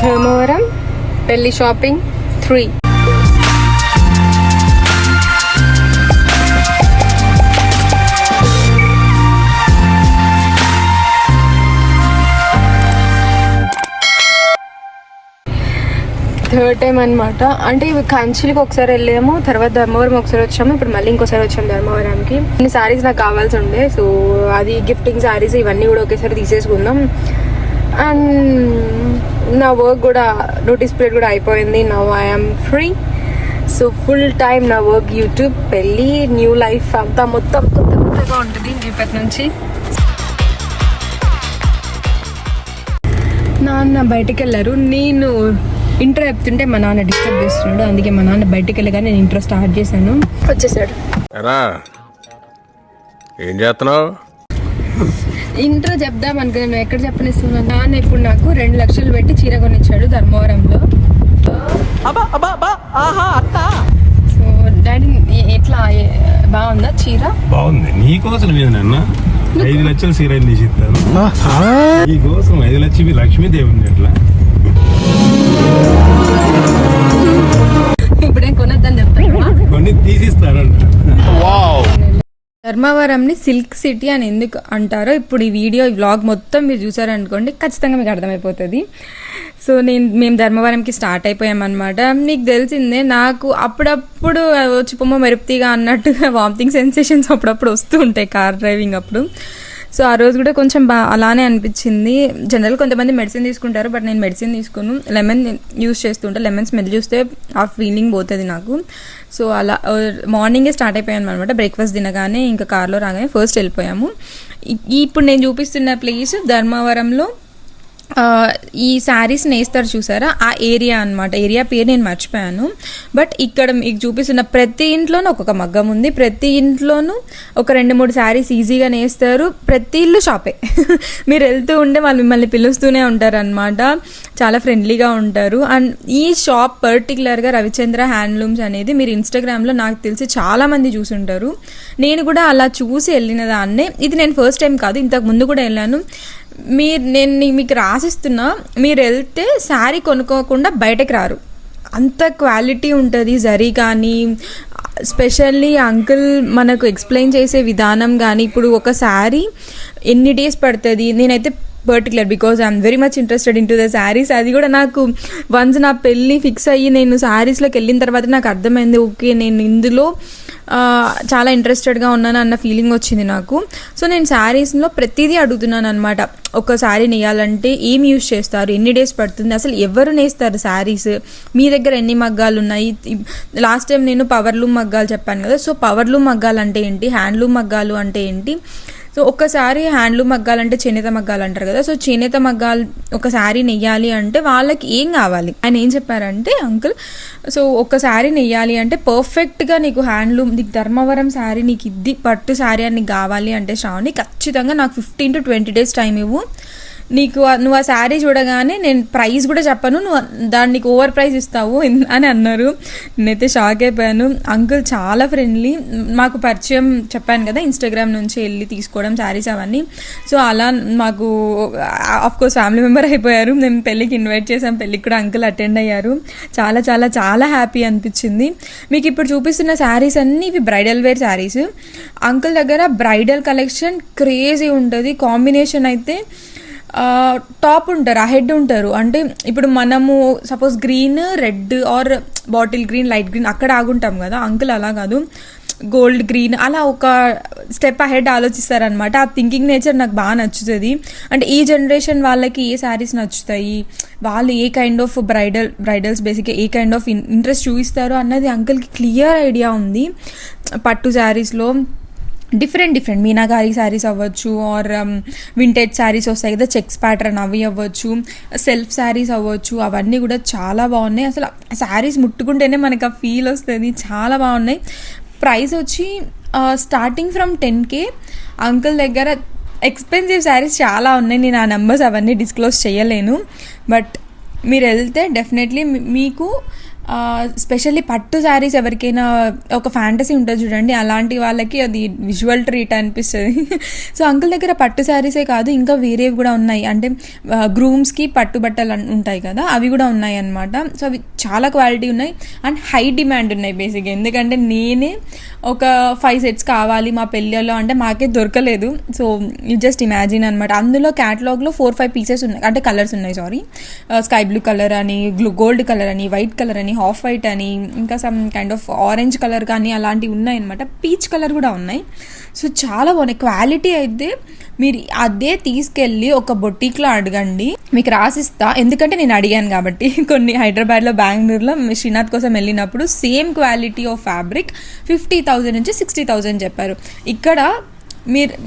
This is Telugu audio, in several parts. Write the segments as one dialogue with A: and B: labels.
A: ధర్మవరం పెళ్లి షాపింగ్ 3. థర్డ్ టైం అనమాట. అంటే ఇవి కంచిలికి ఒకసారి వెళ్ళాము, తర్వాత ధర్మవరం ఒకసారి వచ్చాము, ఇప్పుడు మళ్ళీ ఇంకోసారి వచ్చాము ధర్మవరంకి. ఇన్ని శారీస్ నాకు కావాల్సి ఉండే, సో అది గిఫ్టింగ్ శారీస్ ఇవన్నీ కూడా ఒకేసారి తీసేసుకుందాం. అండ్ నా వర్క్ కూడా నోటీస్ పీరియడ్ కూడా అయిపోయింది. Now I'm free. So full time నా వర్క్ యూట్యూబ్, పెళ్ళి, న్యూ లైఫ్ అంతా మొత్తం కొత్తగా ఉంటుంది ఇప్పటి నుంచి. నాన్న బయటికి వెళ్ళారు. నేను ఇంట్రో చెప్తుంటే మా నాన్న డిస్టర్బ్ చేస్తున్నాడు, అందుకే మా నాన్న బయటికి వెళ్ళగా నేను ఇంట్రో స్టార్ట్ చేశాను. వచ్చేసాడు.
B: ఏం చేస్తున్నావు?
A: ఇంట్రో చెప్దాం అనుకున్నాను, ఎక్కడ చెప్పనిస్తున్నాను. నాన్న ఇప్పుడు నాకు 2 లక్షలు పెట్టి చీర కొనిచ్చాడు ధర్మవరంలో. సో డాడీ ఎట్లా బాగుందా చీర?
C: బాగుంది. నీకోసం నాన్న 5 లక్షలు చీర తీసిస్తాను. నీకోసం 5 లక్షలు లక్ష్మీదేవి ఎట్లా
A: ఇప్పుడేం కొనద్దని చెప్తాను,
C: కొన్ని తీసిస్తానంట.
A: ధర్మవరంని సిల్క్ సిటీ అని ఎందుకు అంటారో ఇప్పుడు ఈ వీడియో ఈ వ్లాగ్ మొత్తం మీరు చూసారనుకోండి, ఖచ్చితంగా మీకు అర్థమైపోతుంది. సో మేము ధర్మవరంకి స్టార్ట్ అయిపోయామన్నమాట. మీకు తెలిసిందే, నాకు అప్పుడప్పుడు వచ్చి పొమ్మ మెరుపుతీగా అన్నట్టుగా వామిటింగ్ సెన్సేషన్స్ అప్పుడప్పుడు వస్తూ ఉంటాయి కార్ డ్రైవింగ్ అప్పుడు. సో ఆ రోజు కూడా కొంచెం అలానే అనిపించింది. జనరల్ కొంతమంది మెడిసిన్ తీసుకుంటారు, బట్ నేను మెడిసిన్ తీసుకుని లెమన్ యూస్ చేస్తుంటా. లెమన్ స్మెల్ చూస్తే ఆ ఫీలింగ్ పోతుంది నాకు. సో అలా మార్నింగే స్టార్ట్ అయిపోయాను అనమాట. బ్రేక్ఫాస్ట్ తినగానే ఇంకా కార్లో రాగానే ఫస్ట్ వెళ్ళిపోయాము. ఇప్పుడు నేను చూపిస్తున్న ప్లేస్ ధర్మవరంలో ఈ శారీస్ నేస్తారు చూసారా, ఆ ఏరియా అనమాట. ఏరియా పేరు నేను మర్చిపోయాను. బట్ ఇక్కడ మీకు చూపిస్తున్న ప్రతి ఇంట్లోనూ ఒక్కొక్క మగ్గం ఉంది. ప్రతి ఇంట్లోనూ ఒక 2-3 శారీస్ ఈజీగా నేస్తారు. ప్రతి ఇల్లు షాపే. మీరు వెళ్తూ ఉంటే వాళ్ళు మిమ్మల్ని పిలుస్తూనే ఉంటారు అనమాట. చాలా ఫ్రెండ్లీగా ఉంటారు. అండ్ ఈ షాప్ పర్టికులర్గా రవిచంద్ర హ్యాండ్లూమ్స్ అనేది మీరు ఇన్స్టాగ్రామ్లో నాకు తెలిసి చాలా మంది చూసుంటారు. నేను కూడా అలా చూసి వెళ్ళిన దాన్నే. ఇది నేను ఫస్ట్ టైం కాదు, ఇంతకు ముందు కూడా వెళ్ళాను. నేను మీకు రాసిస్తున్నా, మీరు వెళ్తే శారీ కొనుక్కోకుండా బయటకు రారు. అంత క్వాలిటీ ఉంటుంది. జరీ కానీ స్పెషల్లీ అంకుల్ మనకు ఎక్స్ప్లెయిన్ చేసే విధానం కానీ, ఇప్పుడు ఒక శారీ ఎన్ని డేస్ పడుతుంది, నేనైతే particular because I'm very much interested in to the saris. అది కూడా నాకు వన్స్ నా పెళ్ళి ఫిక్స్ అయ్యి నేను శారీస్లోకి వెళ్ళిన తర్వాత నాకు అర్థమైంది, ఓకే నేను ఇందులో చాలా ఇంట్రెస్టెడ్గా ఉన్నాను అన్న ఫీలింగ్ వచ్చింది నాకు. సో నేను శారీస్లో ప్రతిదీ అడుగుతున్నాను అనమాట. ఒక శారీ నేయాలంటే ఏం యూజ్ చేస్తారు, ఎన్ని డేస్ పడుతుంది, అసలు ఎవరు నేస్తారు శారీస్, మీ దగ్గర ఎన్ని మగ్గాలు ఉన్నాయి. లాస్ట్ టైం నేను పవర్లూమ్ మగ్గాలు చెప్పాను కదా. సో పవర్లూమ్ మగ్గాలు అంటే ఏంటి, హ్యాండ్లూమ్ మగ్గాలు అంటే ఏంటి. సో ఒక్కసారి హ్యాండ్లూమ్ మగ్గాలంటే చేనేత మగ్గాలు అంటారు కదా. సో చేనేత మగ్గాలు ఒక శారీ నెయ్యాలి అంటే వాళ్ళకి ఏం కావాలి, ఆయన ఏం చెప్పారంటే అంకుల్, సో ఒక శారీ నెయ్యాలి అంటే పర్ఫెక్ట్గా నీకు హ్యాండ్లూమ్, నీకు ధర్మవరం శారీ, నీకు ఇది పట్టు శారీ అని నీకు కావాలి అంటే శ్రావణి ఖచ్చితంగా నాకు 15 to 20 days టైం ఇవ్వు. నువ్వు ఆ శారీ చూడగానే నేను ప్రైస్ కూడా చెప్పను, నువ్వు దాన్ని నీకు ఓవర్ ప్రైస్ ఇస్తావు అని అన్నారు. నేనైతే షాక్ అయిపోయాను. అంకుల్ చాలా ఫ్రెండ్లీ. మాకు పరిచయం చెప్పాను కదా, ఇన్స్టాగ్రామ్ నుంచి వెళ్ళి తీసుకోవడం శారీస్ అవన్నీ. సో అలా మాకు ఆఫ్కోర్స్ ఫ్యామిలీ మెంబర్ అయిపోయారు. మేము పెళ్ళికి ఇన్వైట్ చేసాం, పెళ్ళికి కూడా అంకుల్ అటెండ్ అయ్యారు. చాలా చాలా చాలా హ్యాపీ అనిపించింది. మీకు ఇప్పుడు చూపిస్తున్న శారీస్ అన్నీ ఇవి బ్రైడల్ వేర్ శారీస్. అంకుల్ దగ్గర బ్రైడల్ కలెక్షన్ క్రేజీ ఉంటుంది. కాంబినేషన్ అయితే టాప్ ఉంటారు, ఆ హెడ్ ఉంటారు. అంటే ఇప్పుడు మనము suppose green, red or bottle green, light green అక్కడ ఆగుంటాం కదా. అంకుల్ అలా కాదు, గోల్డ్ గ్రీన్ అలా ఒక స్టెప్ అహెడ్ ఆలోచిస్తారనమాట. ఆ థింకింగ్ నేచర్ నాకు బాగా నచ్చుతుంది. అంటే ఈ జనరేషన్ వాళ్ళకి ఏ శారీస్ నచ్చుతాయి, వాళ్ళు ఏ కైండ్ ఆఫ్ బ్రైడల్స్ బేసిక్గా ఏ కైండ్ ఆఫ్ ఇంట్రెస్ట్ చూపిస్తారు అన్నది అంకుల్కి క్లియర్ ఐడియా ఉంది. పట్టు శారీస్లో డిఫరెంట్ మీనాగారి శారీస్ అవ్వచ్చు, ఆర్ వింటేజ్ శారీస్ వస్తాయి కదా, చెక్స్ ప్యాటర్న్ అవి అవ్వచ్చు, సెల్ఫ్ శారీస్ అవ్వచ్చు, అవన్నీ కూడా చాలా బాగున్నాయి. అసలు శారీస్ ముట్టుకుంటేనే మనకు ఆ ఫీల్ వస్తుంది. చాలా బాగున్నాయి. ప్రైస్ వచ్చి స్టార్టింగ్ ఫ్రమ్ 10K. అంకుల్ దగ్గర ఎక్స్పెన్సివ్ శారీస్ చాలా ఉన్నాయి. నేను ఆ నెంబర్స్ అవన్నీ డిస్క్లోజ్ చేయలేను. బట్ మీరు వెళ్తే డెఫినెట్లీ మీకు స్పెషల్లీ పట్టు శారీస్ ఎవరికైనా ఒక ఫ్యాంటసీ ఉంటుంది చూడండి, అలాంటి వాళ్ళకి అది విజువల్ ట్రీట్ అనిపిస్తుంది. సో అంకుల్ దగ్గర పట్టు శారీసే కాదు, ఇంకా వేరేవి కూడా ఉన్నాయి. అంటే గ్రూమ్స్కి పట్టు బట్టలు ఉంటాయి కదా, అవి కూడా ఉన్నాయి అన్నమాట. సో అవి చాలా క్వాలిటీ ఉన్నాయి అండ్ హై డిమాండ్ ఉన్నాయి బేసిక్గా. ఎందుకంటే నేనే ఒక 5 sets కావాలి మా పెళ్ళిలో అంటే మాకే దొరకలేదు. సో యూ జస్ట్ ఇమాజిన్ అనమాట. అందులో క్యాటలాగ్లో 4-5 pieces ఉన్నాయి, అంటే కలర్స్ ఉన్నాయి, సారీ, స్కై బ్లూ కలర్ అని, గోల్డ్ కలర్ అని, వైట్ కలర్ అని, హాఫ్ వైట్ అని, ఇంకా some kind of orange colour కానీ అలాంటివి ఉన్నాయి అనమాట. పీచ్ కలర్ కూడా ఉన్నాయి. సో చాలా బాగున్నాయి. క్వాలిటీ అయితే మీరు అదే తీసుకెళ్ళి ఒక బొటీక్లో అడగండి, మీకు రాసిస్తా. ఎందుకంటే నేను అడిగాను కాబట్టి. కొన్ని హైదరాబాద్లో, బెంగళూరులో శ్రీనాథ్ కోసం వెళ్ళినప్పుడు సేమ్ క్వాలిటీ ఆఫ్ ఫ్యాబ్రిక్ 50,000 నుంచి 60,000 చెప్పారు. ఇక్కడ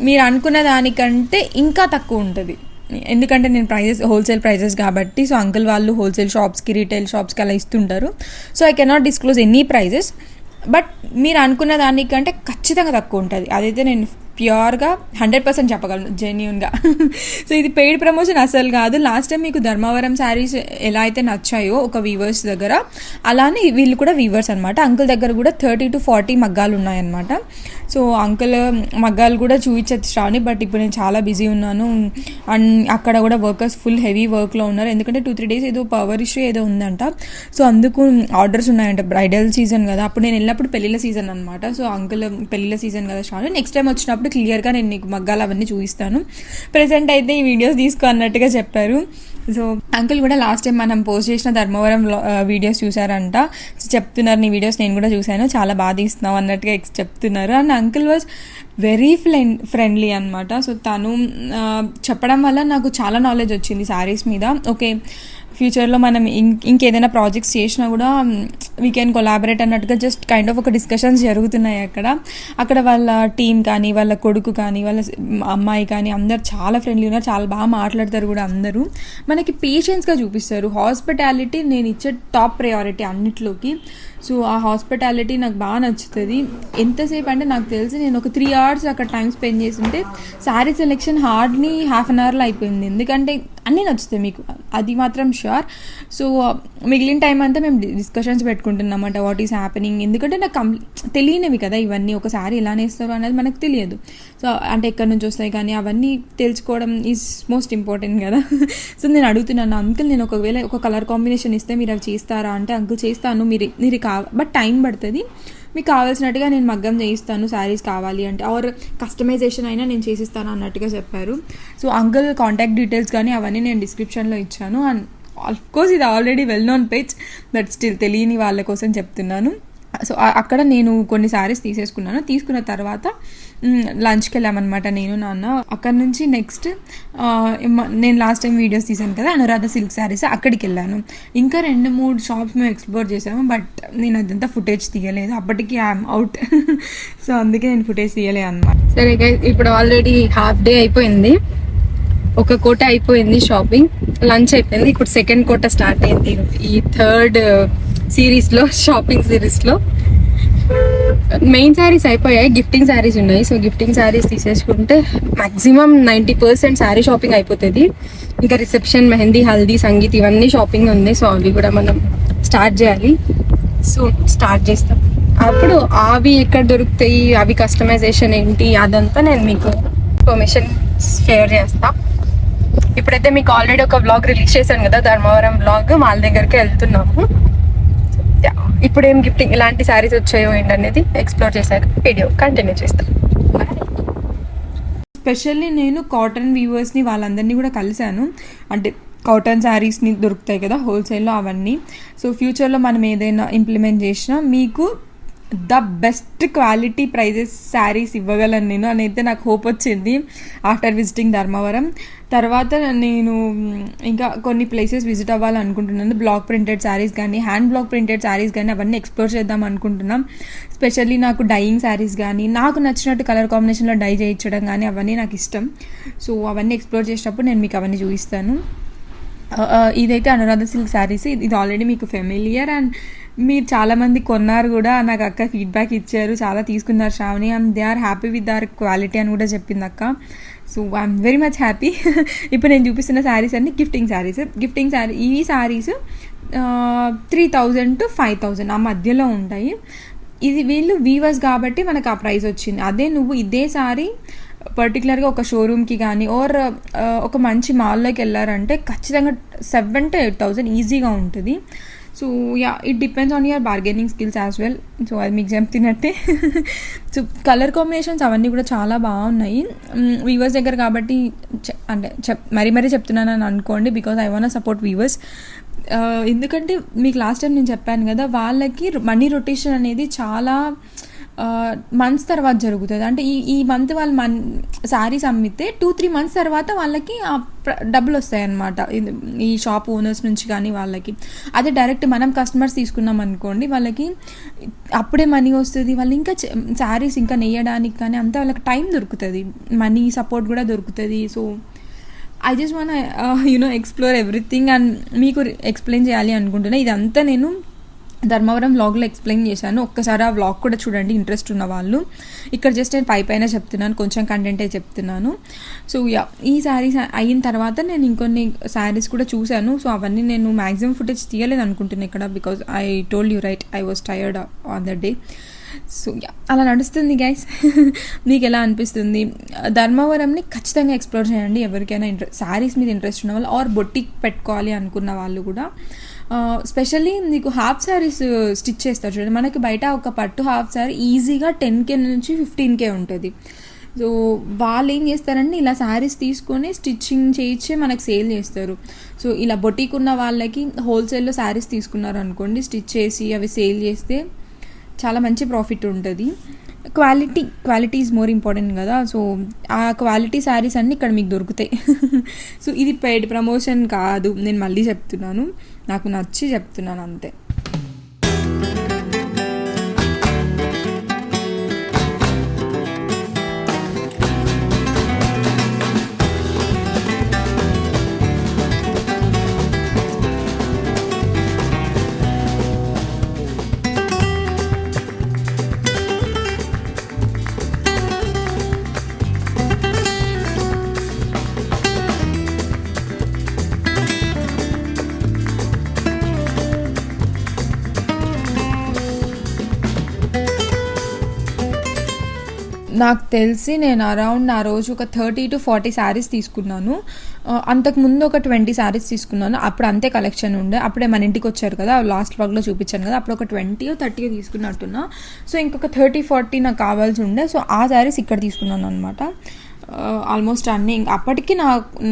A: మీరు అనుకున్న దానికంటే ఇంకా తక్కువ ఉంటుంది. ఎందుకంటే నేను ప్రైజెస్ హోల్సేల్ ప్రైజెస్ కాబట్టి. సో అంకుల్ వాళ్ళు హోల్సేల్ షాప్స్కి, రీటైల్ షాప్స్కి అలా ఇస్తుంటారు. So I cannot disclose any prices, but మీరు అనుకున్న దానికంటే ఖచ్చితంగా తక్కువ ఉంటుంది. అదైతే నేను ప్యూర్గా 100% చెప్పగలను, జెన్యూన్గా. సో ఇది పెయిడ్ ప్రమోషన్ అసలు కాదు. లాస్ట్ టైం మీకు ధర్మవరం శారీస్ ఎలా అయితే నచ్చాయో ఒక వీవర్స్ దగ్గర, అలానే వీళ్ళు కూడా వీవర్స్ అనమాట. అంకుల్ దగ్గర కూడా 30 to 40 మగ్గాలు ఉన్నాయన్నమాట. సో అంకుల్ మగ్గాలు కూడా చూపించచ్చు శ్రావణి, బట్ ఇప్పుడు నేను చాలా బిజీ ఉన్నాను అండ్ అక్కడ కూడా వర్కర్స్ ఫుల్ హెవీ వర్క్లో ఉన్నారు. ఎందుకంటే 2-3 days ఏదో పవర్ ఇష్యూ ఏదో ఉందంట. సో అందుకు ఆర్డర్స్ ఉన్నాయంట. బ్రైడల్ సీజన్ కదా, అప్పుడు నేను వెళ్ళినప్పుడు పెళ్ళిళ్ళ సీజన్ అనమాట. సో అంకుల్ పెళ్ళిళ్ళ సీజన్ కదా శ్రావణి, నెక్స్ట్ టైం వచ్చినప్పుడు క్లియర్గా నేను నీకు మగ్గాలు అవన్నీ చూపిస్తాను. ప్రెసెంట్ అయితే ఈ వీడియోస్ తీసుకో అన్నట్టుగా చెప్పారు. సో అంకుల్ కూడా లాస్ట్ టైం మనం పోస్ట్ చేసిన ధర్మవరం వీడియోస్ చూసారంట. సో చెప్తున్నారు, నీ వీడియోస్ నేను కూడా చూశాను, చాలా బాగా తీస్తున్నావు అన్నట్టుగా చెప్తున్నారు. And uncle was very friendly అనమాట. సో తను చెప్పడం వల్ల నాకు చాలా నాలెడ్జ్ వచ్చింది శారీస్ మీద. ఓకే, ఫ్యూచర్లో మనం ఇంకేదైనా ప్రాజెక్ట్స్ చేసినా కూడా వీ కెన్ కొలాబరేట్ అన్నట్టుగా జస్ట్ కైండ్ ఆఫ్ ఒక డిస్కషన్స్ జరుగుతున్నాయి అక్కడ వాళ్ళ టీం కానీ, వాళ్ళ కొడుకు కానీ, వాళ్ళ అమ్మాయి కానీ అందరు చాలా ఫ్రెండ్లీ ఉన్నారు, చాలా బాగా మాట్లాడతారు కూడా. అందరూ మనకి పేషెన్స్గా చూపిస్తారు. హాస్పిటాలిటీ నేను ఇచ్చే టాప్ ప్రయారిటీ అన్నిట్లోకి. సో ఆ హాస్పిటాలిటీ నాకు బాగా నచ్చుతుంది. ఎంతసేపు అంటే నాకు తెలిసి నేను ఒక 3 hours అక్కడ టైం స్పెండ్ చేస్తుంటే శారీ సెలెక్షన్ హార్డ్లీ ½ an hourలో అయిపోయింది. ఎందుకంటే అన్నీ నచ్చుతాయి మీకు, అది మాత్రం ష్యూర్. సో మిగిలిన టైం అంతా మేము డిస్కషన్స్ పెట్టుకుంటున్నామంట, వాట్ ఈస్ హ్యాపెనింగ్. ఎందుకంటే నాకు తెలియనివి కదా ఇవన్నీ, ఒక శారీ ఎలా నేస్తారు అనేది మనకు తెలియదు. సో అంటే ఎక్కడి నుంచి వస్తాయి కానీ అవన్నీ తెలుసుకోవడం ఈజ్ మోస్ట్ ఇంపార్టెంట్ కదా. సో నేను అడుగుతున్నాను, అంకుల్ నేను ఒకవేళ ఒక కలర్ కాంబినేషన్ ఇస్తే మీరు అవి చేస్తారా అంటే, అంకుల్ చేస్తాను, మీరు బట్ టైం పడుతుంది, మీకు కావాల్సినట్టుగా నేను మగ్గం చేయిస్తాను శారీస్ కావాలి అంటే, ఆర్ కస్టమైజేషన్ అయినా నేను చేసిస్తాను అన్నట్టుగా చెప్పారు. సో అంకుల్ కాంటాక్ట్ డీటెయిల్స్ కానీ అవన్నీ నేను డిస్క్రిప్షన్లో ఇచ్చాను. అండ్ ఆఫ్కోర్స్ ఇది already well known page, but still తెలియని వాళ్ళ కోసం చెప్తున్నాను. సో అక్కడ నేను కొన్ని శారీస్ తీసేసుకున్నాను. తీసుకున్న తర్వాత లంచ్కి వెళ్ళామన్నమాట నేను, నాన్న. అక్కడ నుంచి నెక్స్ట్ నేను లాస్ట్ టైం వీడియోస్ తీసాను కదా అనురాధ సిల్క్ శారీస్, అక్కడికి వెళ్ళాను. ఇంకా 2-3 షాప్స్ మేము ఎక్స్ప్లోర్ చేసాము, బట్ నేను అదంతా ఫుటేజ్ తీయలేదు, అప్పటికి ఐఎమ్ అవుట్. సో అందుకే నేను ఫుటేజ్ తీయలేదు అన్నమాట. సరే గైస్, ఇప్పుడు ఆల్రెడీ హాఫ్ డే అయిపోయింది, ఒక కోట అయిపోయింది షాపింగ్, లంచ్ అయిపోయింది. ఇప్పుడు సెకండ్ కోట స్టార్ట్ అయింది ఈ థర్డ్ సిరీస్లో, షాపింగ్ సిరీస్లో. మెయిన్ శారీస్ అయిపోయాయి, గిఫ్టింగ్ శారీస్ ఉన్నాయి. సో గిఫ్టింగ్ శారీస్ తీసేసుకుంటే మ్యాక్సిమం 90% శారీ షాపింగ్ అయిపోతుంది. ఇంకా రిసెప్షన్, మెహందీ, హల్దీ, సంగీత్ ఇవన్నీ షాపింగ్ ఉంది. సో అవి కూడా మనం స్టార్ట్ చేయాలి. సో స్టార్ట్ చేస్తాం. అప్పుడు అవి ఎక్కడ దొరుకుతాయి, అవి కస్టమైజేషన్ ఏంటి, అదంతా నేను మీకు ఇన్ఫర్మేషన్ షేర్ చేస్తా. ఇప్పుడైతే మీకు ఆల్రెడీ ఒక వ్లాగ్ రిలీజ్ చేశాను కదా, ధర్మవరం వ్లాగ్, వాళ్ళ దగ్గరికి వెళ్తున్నాము. ఇప్పుడు ఏం గిఫ్టింగ్, ఎలాంటి శారీస్ వచ్చాయో ఏంటనేది ఎక్స్ప్లోర్ చేశాక వీడియో కంటిన్యూ చేస్తాను. స్పెషల్లీ నేను కాటన్ వీవర్స్ని వాళ్ళందరినీ కూడా కలిశాను. అంటే కాటన్ శారీస్ని దొరుకుతాయి కదా హోల్సేల్లో, అవన్నీ. సో ఫ్యూచర్లో మనం ఏదైనా ఇంప్లిమెంట్ చేసినా మీకు the best quality prices saris ఇవ్వగలను నేను అని అయితే నాకు హోప్ వచ్చింది ఆఫ్టర్ విజిటింగ్ ధర్మవరం. తర్వాత నేను ఇంకా కొన్ని ప్లేసెస్ విజిట్ అవ్వాలనుకుంటున్నాను. బ్లాక్ ప్రింటెడ్ శారీస్ కానీ, హ్యాండ్ బ్లాక్ ప్రింటెడ్ శారీస్ కానీ అవన్నీ ఎక్స్ప్లోర్ చేద్దాం అనుకుంటున్నాం. స్పెషల్లీ నాకు డైయింగ్ శారీస్ కానీ, నాకు నచ్చినట్టు కలర్ కాంబినేషన్లో డై చేయించడం కానీ అవన్నీ నాకు ఇష్టం. సో అవన్నీ ఎక్స్ప్లోర్ చేసినప్పుడు నేను మీకు అవన్నీ చూపిస్తాను. ఇదైతే అనురాధ సిల్క్ శారీస్, ఇది ఆల్రెడీ మీకు ఫెమిలియర్ అండ్ మీరు చాలామంది కొన్నారు కూడా, నాకు అక్క ఫీడ్బ్యాక్ ఇచ్చారు, చాలా తీసుకున్నారు Shravani, and they are happy with their quality అని కూడా చెప్పింది అక్క. So I'm very much happy. ఇప్పుడు నేను చూపిస్తున్న శారీస్ అన్ని గిఫ్టింగ్ శారీ. ఈ శారీస్ 3,000 to 5,000 ఆ మధ్యలో ఉంటాయి. ఇది వీళ్ళు వీవర్స్ కాబట్టి మనకు ఆ ప్రైస్ వచ్చింది. అదే నువ్వు ఇదే సారీ పర్టికులర్గా ఒక షోరూమ్కి కానీ ఆర్ ఒక మంచి మాల్లోకి వెళ్ళారంటే ఖచ్చితంగా 7,000 to 8,000 ఈజీగా ఉంటుంది. So yeah, it depends on your bargaining skills as well. So అది మీకు చెప్తున్నట్టే. సో కలర్ కాంబినేషన్స్ అవన్నీ కూడా చాలా బాగున్నాయి వీవర్స్ దగ్గర కాబట్టి. అంటే మరీ చెప్తున్నాను అని అనుకోండి, because I want support weavers. ఎందుకంటే మీకు లాస్ట్ టైం నేను చెప్పాను కదా, వాళ్ళకి మనీ రొటేషన్ అనేది చాలా మంత్స్ తర్వాత జరుగుతుంది. అంటే ఈ మంత్ వాళ్ళు శారీస్ అమ్మితే 2-3 months తర్వాత వాళ్ళకి డబ్బులు వస్తాయన్నమాట, ఈ షాప్ ఓనర్స్ నుంచి కానీ వాళ్ళకి. అదే డైరెక్ట్ మనం కస్టమర్స్ తీసుకున్నాం అనుకోండి, వాళ్ళకి అప్పుడే మనీ వస్తుంది, వాళ్ళు ఇంకా శారీస్ ఇంకా నెయ్యడానికి కానీ అంతా వాళ్ళకి టైం దొరుకుతుంది, మనీ సపోర్ట్ కూడా దొరుకుతుంది. So I just want explore everything and మీకు ఎక్స్ప్లెయిన్ చేయాలి అనుకుంటున్నా. ఇదంతా నేను ధర్మవరం వ్లాగ్లో ఎక్స్ప్లెయిన్ చేశాను. ఒక్కసారి ఆ వ్లాగ్ కూడా చూడండి ఇంట్రెస్ట్ ఉన్న వాళ్ళు. ఇక్కడ జస్ట్ నేను పైన చెప్తున్నాను, కొంచెం కంటెంటే చెప్తున్నాను. సో యా, ఈ శారీస్ అయిన తర్వాత నేను ఇంకొన్ని శారీస్ కూడా చూశాను. సో అవన్నీ నేను మ్యాక్సిమం ఫుటేజ్ తీయలేదు అనుకుంటున్నాను ఇక్కడ, because I told you right, I was tired on the day. So yeah, అలా నడుస్తుంది గైస్. మీకు ఎలా అనిపిస్తుంది? ధర్మవరంని ఖచ్చితంగా ఎక్స్ప్లోర్ చేయండి ఎవరికైనా శారీస్ మీద ఇంట్రెస్ట్ ఉన్న వాళ్ళు ఆర్ బొటిక్ పెట్టుకోవాలి అనుకున్న వాళ్ళు కూడా. స్పెషల్లీ మీకు హాఫ్ శారీస్ స్టిచ్ చేస్తారు చూడండి, మనకి బయట ఒక పట్టు హాఫ్ శారీ ఈజీగా 10K నుంచి 15K ఉంటుంది. సో వాళ్ళు ఏం చేస్తారంటే ఇలా శారీస్ తీసుకొని స్టిచ్చింగ్ చేయించే మనకు సేల్ చేస్తారు. సో ఇలా బొటిక్ ఉన్న వాళ్ళకి హోల్సేల్లో శారీస్ తీసుకున్నారు అనుకోండి, స్టిచ్ చేసి అవి సేల్ చేస్తే చాలా మంచి ప్రాఫిట్ ఉంటుంది. క్వాలిటీ ఈజ్ మోర్ ఇంపార్టెంట్ కదా. సో ఆ క్వాలిటీ శారీస్ అన్నీ ఇక్కడ మీకు దొరుకుతాయి. సో ఇది పెయిడ్ ప్రమోషన్ కాదు, నేను మళ్ళీ చెప్తున్నాను, నాకు నచ్చి చెప్తున్నాను అంతే. నాకు తెలిసి నేను అరౌండ్ ఆ రోజు ఒక 30 to 40 శారీస్ తీసుకున్నాను. అంతకుముందు ఒక 20 శారీస్ తీసుకున్నాను. అప్పుడు అంతే కలెక్షన్ ఉండే, అప్పుడే మన ఇంటికి వచ్చారు కదా, లాస్ట్ వ్లాగ్లో చూపించాను కదా, అప్పుడు ఒక 20 or 30 తీసుకున్నట్టున్నా. సో ఇంకొక 30-40 నాకు కావాల్సి ఉండే. సో ఆ శారీస్ ఇక్కడ తీసుకున్నాను అనమాట. ఆల్మోస్ట్ అన్నీ అప్పటికి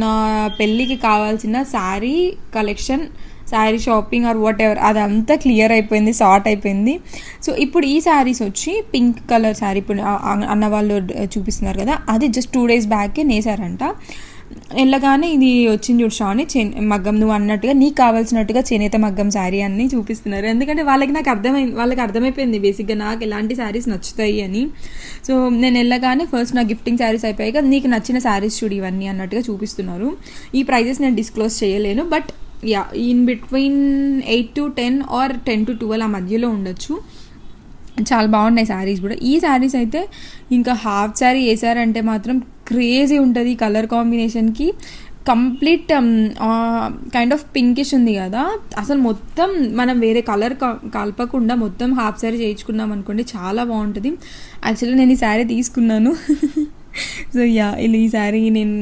A: నా పెళ్ళికి కావాల్సిన sari collection, sari shopping or what ever అదంతా క్లియర్ అయిపోయింది, సార్ట్ అయిపోయింది. సో ఇప్పుడు ఈ శారీస్ వచ్చి పింక్ కలర్ శారీ, ఇప్పుడు అన్నవాళ్ళు చూపిస్తున్నారు కదా, అది జస్ట్ 2 days బ్యాకే నేసారంట. వెళ్ళగానే ఇది వచ్చింది చూడు షాని మగ్గం, నువ్వు అన్నట్టుగా నీకు కావాల్సినట్టుగా చేనేత మగ్గం శారీ అని చూపిస్తున్నారు. ఎందుకంటే వాళ్ళకి అర్థమైపోయింది బేసిక్గా నాకు ఎలాంటి శారీస్ నచ్చుతాయి అని. సో నేను వెళ్ళగానే ఫస్ట్ నా గిఫ్టింగ్ శారీస్ అయిపోయాక నీకు నచ్చిన శారీస్ చూడు ఇవన్నీ అన్నట్టుగా చూపిస్తున్నారు. ఈ ప్రైజెస్ నేను డిస్క్లోజ్ చేయలేను, but yeah, in between 8 to 10 or 10 to 12 ఆ మధ్యలో ఉండొచ్చు. చాలా బాగున్నాయి శారీస్ కూడా. ఈ శారీస్ అయితే ఇంకా హాఫ్ శారీ వేసారంటే మాత్రం క్రేజీ ఉంటుంది. కలర్ కాంబినేషన్కి కంప్లీట్ కైండ్ ఆఫ్ పింకిష్ ఉంది కదా, అసలు మొత్తం మనం వేరే కలర్ కలపకుండా మొత్తం హాఫ్ శారీ చేయించుకున్నాం అనుకోండి, చాలా బాగుంటుంది. యాక్చువల్లీ నేను ఈ శారీ తీసుకున్నాను. సో యా, ఈ శారీ నేను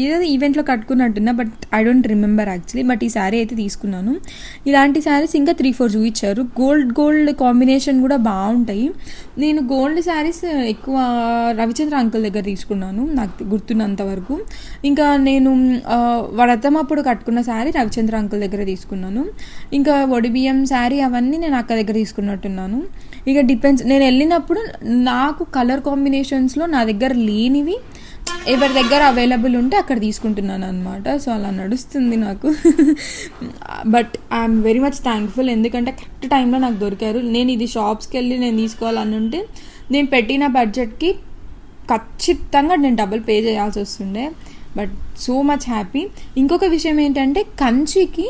A: ఏదో ఈవెంట్లో కట్టుకున్నట్టున్నా, but I don't remember actually. But ఈ శారీ అయితే తీసుకున్నాను. ఇలాంటి శారీస్ ఇంకా 3-4 చూపించారు. గోల్డ్ కాంబినేషన్ కూడా బాగుంటాయి. నేను గోల్డ్ శారీస్ ఎక్కువ రవిచంద్ర అంకుల్ దగ్గర తీసుకున్నాను నాకు గుర్తున్నంత వరకు. ఇంకా నేను వ్రతం అప్పుడు కట్టుకున్న శారీ రవిచంద్ర అంకుల్ దగ్గర తీసుకున్నాను. ఇంకా ఒడిబియ్యం శారీ అవన్నీ నేను అక్క దగ్గర తీసుకున్నట్టున్నాను. ఇక డిపెండ్స్, నేను వెళ్ళినప్పుడు నాకు కలర్ కాంబినేషన్స్లో నా దగ్గర లేనివి ఎవరి దగ్గర అవైలబుల్ ఉంటే అక్కడ తీసుకుంటున్నాను అనమాట. సో అలా నడుస్తుంది నాకు. But I'm very much thankful, ఎందుకంటే కరెక్ట్ టైంలో నాకు దొరికారు. నేను ఇది షాప్స్కి వెళ్ళి నేను తీసుకోవాలని ఉంటే నేను పెట్టిన బడ్జెట్కి ఖచ్చితంగా నేను డబుల్ పే చేయాల్సి వస్తుండే. But so much happy. ఇంకొక విషయం ఏంటంటే కంచికి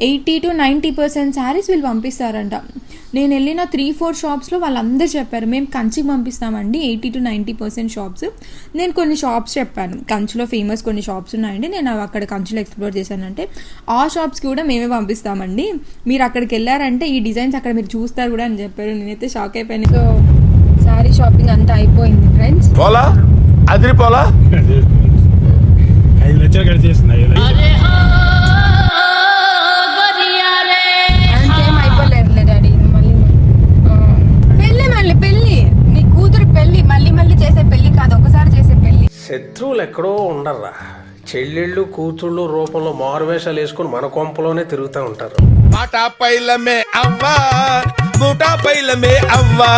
A: 80 to 90% శారీస్ వీళ్ళు పంపిస్తారంట. నేను వెళ్ళిన 3-4 షాప్స్లో వాళ్ళందరూ చెప్పారు మేము కంచికి పంపిస్తామండి 80 to 90% షాప్స్. నేను కొన్ని షాప్స్ చెప్పాను, కంచిలో ఫేమస్ కొన్ని షాప్స్ ఉన్నాయండి, నేను అక్కడ కంచిలో ఎక్స్ప్లోర్ చేశానంటే ఆ షాప్స్కి కూడా మేమే పంపిస్తామండి, మీరు అక్కడికి వెళ్ళారంటే ఈ డిజైన్స్ అక్కడ మీరు చూస్తారు కూడా అని చెప్పారు. నేనైతే షాక్ అయిపోయాను. సో శారీ షాపింగ్ అంతా అయిపోయింది ఫ్రెండ్స్.
B: పోలా అదిరిపోలా
C: 5 లక్షలు ఖర్చు చేస్తుంది. 5 లక్షలు
A: అంతేం అయిపోలేదు డాడీ. మళ్ళీ పెళ్ళి నీ కూతురు పెళ్ళి మళ్ళీ చేసే పెళ్ళి కాదు, ఒకసారి చేసే పెళ్ళి.
D: శత్రువులు ఎక్కడో ఉండర్రా, చెల్లెళ్ళు కూతుళ్ళు రూపంలో మారువేషాలు వేసుకుని మన కొంపలోనే తిరుగుతూ ఉంటారు.
B: మాటా పైలమే అవ్వా మూటా పైలమే అవ్వా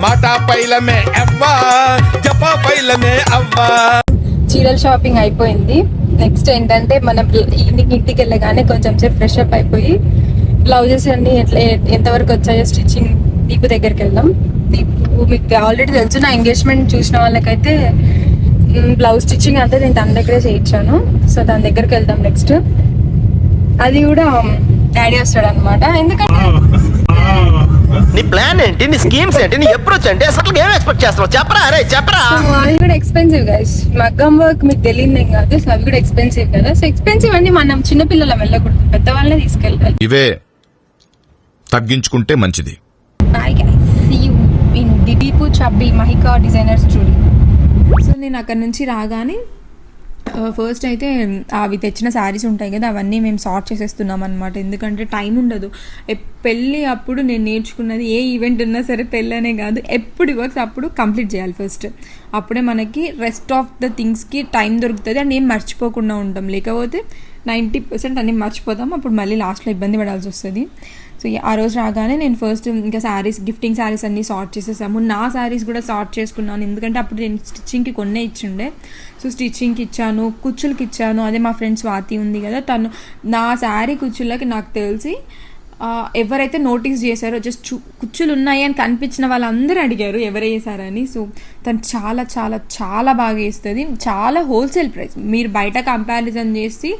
B: మాటా పైలమే అవ్వా జపా పైలమే అవ్వా.
A: చీరల షాపింగ్ అయిపోయింది. నెక్స్ట్ ఏంటంటే మనం ఈవినింగ్ ఇంటికి వెళ్ళగానే కొంచెం సేపు ఫ్రెష్ అప్ అయిపోయి బ్లౌజెస్ అన్ని ఎట్లా ఎంతవరకు వచ్చాయో స్టిచ్చింగ్ దీపు దగ్గరికి వెళ్దాం. దీపు మీకు ఆల్రెడీ తెలుసు, నా ఎంగేజ్మెంట్ చూసిన వాళ్ళకైతే బ్లౌజ్ స్టిచ్చింగ్ అంతా నేను తన దగ్గరే చేయించాను. సో దాని దగ్గరికి వెళ్దాం నెక్స్ట్. అది కూడా డాడీ వస్తాడు అనమాట. ఎందుకంటే
E: నీ ప్లాన్ ఏంటి, నీ స్కీమ్స్ ఏంటి, నీ అప్రోచ్ ఏంటి, అసలు ఏం ఎక్స్పెక్ట్ చేస్తున్నావు చెప్పరా, అరే చెప్పరా.
A: అవి కూడా ఎక్స్పెన్సివ్ గైస్, మగ్గం వర్క్ మీకు తెలియదు ఏం కాదు. సో అవి కూడా ఎక్స్పెన్సివ్ కదా. సో ఎక్స్పెన్సివ్ అన్ని మనం చిన్నపిల్లల వెళ్ళకూడదు, పెద్దవాళ్ళనే తీసుకెళ్ళాలి.
F: ఇవే తగ్గించుకుంటే మంచిది.
A: Bye guys, see you in Didipu Chabbi Mahika Designers Studio. So నేను అక్కడ నుంచి రాగానే ఫస్ట్ అయితే అవి తెచ్చిన శారీస్ ఉంటాయి కదా అవన్నీ మేము సార్ట్ చేసేస్తున్నాం అనమాట. ఎందుకంటే టైం ఉండదు. పెళ్ళి అప్పుడు నేను నేర్చుకున్నది ఏ ఈవెంట్ ఉన్నా సరే పెళ్ళి అనే కాదు, ఎప్పుడు వర్క్స్ అప్పుడు కంప్లీట్ చేయాలి ఫస్ట్. అప్పుడే మనకి రెస్ట్ ఆఫ్ ద థింగ్స్కి టైం దొరుకుతుంది అండ్ ఏం మర్చిపోకుండా ఉంటాం. లేకపోతే 90% అన్నీ మర్చిపోతాం, అప్పుడు మళ్ళీ లాస్ట్లో ఇబ్బంది పడాల్సి వస్తుంది. సో ఆ రోజు రాగానే నేను ఫస్ట్ ఇంకా శారీస్, గిఫ్టింగ్ శారీస్ అన్నీ సార్ట్ చేసేసాము. నా శారీస్ కూడా సార్ట్ చేసుకున్నాను, ఎందుకంటే అప్పుడు నేను స్టిచ్చింగ్కి కొన్నే ఇచ్చిండే. సో స్టిచ్చింగ్కి ఇచ్చాను, కుచ్చులకి ఇచ్చాను. అదే మా ఫ్రెండ్ స్వాతి ఉంది కదా, తను నా శారీ కుచ్చులకి నాకు తెలిసి ఎవరైతే నోటీస్ చేశారో జస్ట్ కుచ్చులు ఉన్నాయి అని కనిపించిన వాళ్ళందరూ అడిగారు ఎవరు వేసారని. సో తను చాలా చాలా చాలా బాగా వేస్తుంది, చాలా హోల్సేల్ ప్రైస్. మీరు బయట కంపారిజన్ చేసి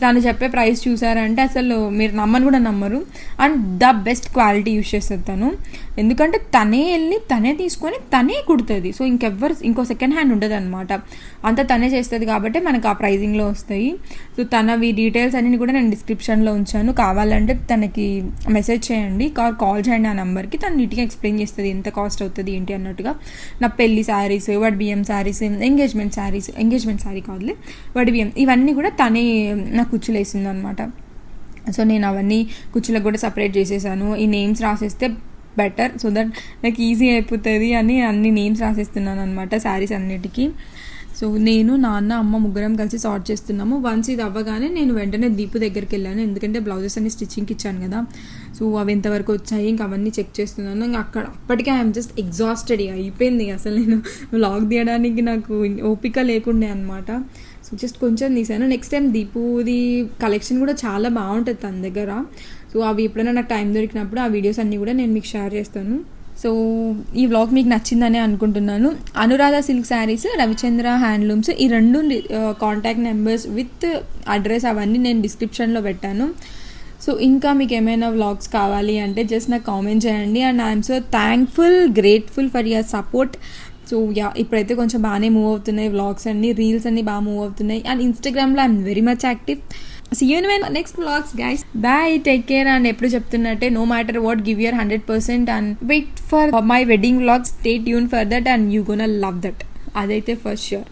A: తను చెప్పే ప్రైస్ చూసారంటే అసలు మీరు నమ్మని కూడా నమ్మరు. And the best quality use చేస్తుంది తను, ఎందుకంటే తనే వెళ్ళి తనే తీసుకొని తనే కుడుతుంది. సో ఇంకో సెకండ్ హ్యాండ్ ఉండదు అనమాట, అంతా తనే చేస్తుంది కాబట్టి మనకు ఆ ప్రైజింగ్లో వస్తాయి. సో తనవి డీటెయిల్స్ అన్ని కూడా నేను డిస్క్రిప్షన్లో ఉంచాను, కావాలంటే తనకి మెసేజ్ చేయండి, కాల్ చేయండి ఆ నెంబర్కి. తను నీట్గా ఎక్స్ప్లెయిన్ చేస్తుంది ఎంత కాస్ట్ అవుతుంది ఏంటి అన్నట్టుగా. నా పెళ్లి శారీస్, వడ్బియ్యం శారీస్, ఎంగేజ్మెంట్ శారీ కాదులే వడ్బియ్యం, ఇవన్నీ కూడా తనే నాకు కుచ్చులు వేసింది అనమాట. సో నేను అవన్నీ కుచ్చులకు కూడా సపరేట్ చేసేసాను. ఈ నేమ్స్ రాసేస్తే బెటర్, సో దట్ నాకు ఈజీ అయిపోతుంది అని అన్ని నేమ్స్ రాసేస్తున్నాను అనమాట శారీస్ అన్నిటికీ. సో నేను, నాన్న, అమ్మ ముగ్గురం కలిసి సార్ట్ చేస్తున్నాము. వన్స్ ఇది అవ్వగానే నేను వెంటనే దీపు దగ్గరికి వెళ్ళాను, ఎందుకంటే బ్లౌజెస్ అన్ని స్టిచ్చింగ్కి ఇచ్చాను కదా. సో అవి ఎంతవరకు వచ్చాయి ఇంకా అవన్నీ చెక్ చేస్తున్నాను. ఇంకా అప్పటికే ఐఎమ్ జస్ట్ ఎగ్జాస్టెడ్, అయిపోయింది అసలు. నేను వ్లాగ్ తీయడానికి నాకు ఓపిక లేకుండే అనమాట. సో జస్ట్ కొంచెం తీసాను. నెక్స్ట్ టైం దీపుది కలెక్షన్ కూడా చాలా బాగుంటుంది తన దగ్గర. సో అవి ఎప్పుడైనా నాకు టైం దొరికినప్పుడు ఆ వీడియోస్ అన్నీ కూడా నేను మీకు షేర్ చేస్తాను. సో ఈ వ్లాగ్ మీకు నచ్చిందని అనుకుంటున్నాను. అనురాధ సిల్క్ శారీస్, రవిచంద్ర హ్యాండ్లూమ్స్, ఈ రెండు కాంటాక్ట్ నెంబర్స్ విత్ అడ్రస్ అవన్నీ నేను డిస్క్రిప్షన్లో పెట్టాను. సో ఇంకా మీకు ఏమైనా వ్లాగ్స్ కావాలి అంటే జస్ట్ నాకు కామెంట్ చేయండి. And I'm so thankful, grateful for your support. So ఇప్పుడైతే కొంచెం బాగానే మూవ్ అవుతున్నాయి వ్లాగ్స్ అన్ని, రీల్స్ అన్ని బాగా మూవ్ అవుతున్నాయి. అండ్ ఇన్స్టాగ్రామ్లో I'm very much active. See you in my next vlogs guys. Bye, take care. And ఎప్పుడు చెప్తున్నట్టే no matter what, give your 100% and wait for my wedding vlogs. Stay tuned for that and you gonna love that. అదైతే for sure.